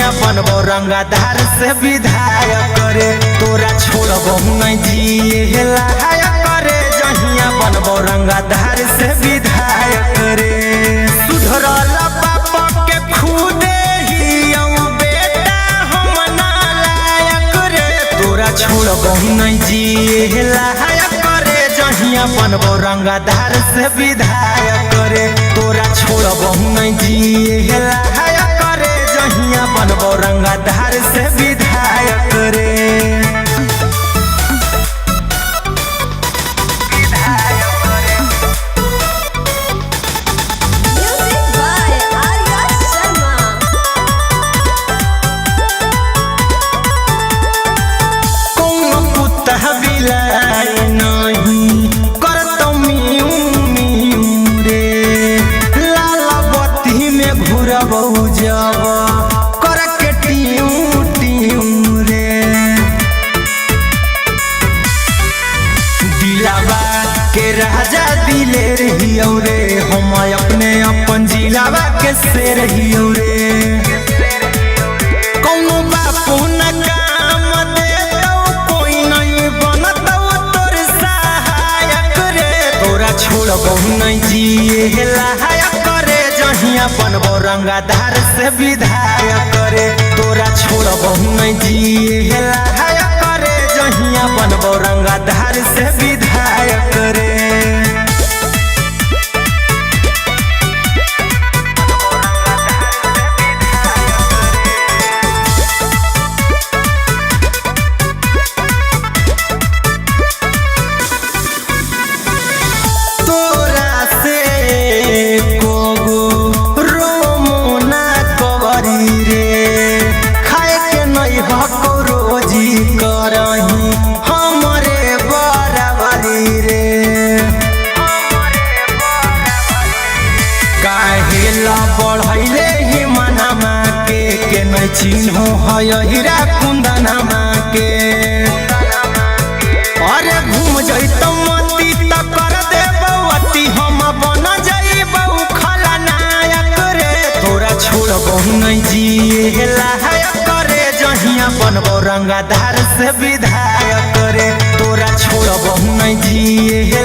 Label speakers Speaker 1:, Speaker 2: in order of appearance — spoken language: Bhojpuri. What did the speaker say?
Speaker 1: जहिया बनबो रंगदार से विधायक करे तोरा छोड़बो नहीं जिए लायक करे जहिया बनबो रंगदार से विधायक करे सुधरल बाप के खुदे ही बेटा हम ना लायक रे तोरा छोड़बो नहीं जिए लायक करे जहिया बनबो रंगदार से विधायक करे तोरा छोड़बो नहीं जिए लायक करे जहिया बनबो रंगदार से विधायक करे राजा दिले रहियो रे हम अपने अपन जिलावा के से रहियो रे कौनो बापू न काम देतो कोई नहीं बनतो तोर सहायक रे तोरा छोड़बो नहीं जिए लायक करे जहिया बनबो रंगदार से विधायक करे तोरा छोड़बो नहीं जिए लायक करे जहिया बनबो रंगदार से विधायक करे बढ़ैले ही मनमा के नहीं चिन्हो है हीरा कुंदनमा के अरे घूम जैतो मती त कर देबो अति हम बन जइबो खलनायक रे तोरा छोड़बो नहीं जिए लायक करे जहिया बनबो रंगदार से विधायक करे तोरा छोड़बो नहीं जिए